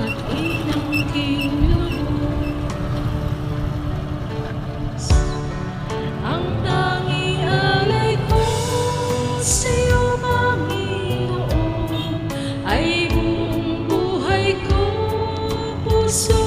at inangking loob. Ang tanging alay ko sa'yo, Panginoon, ay buong buhay ko, puso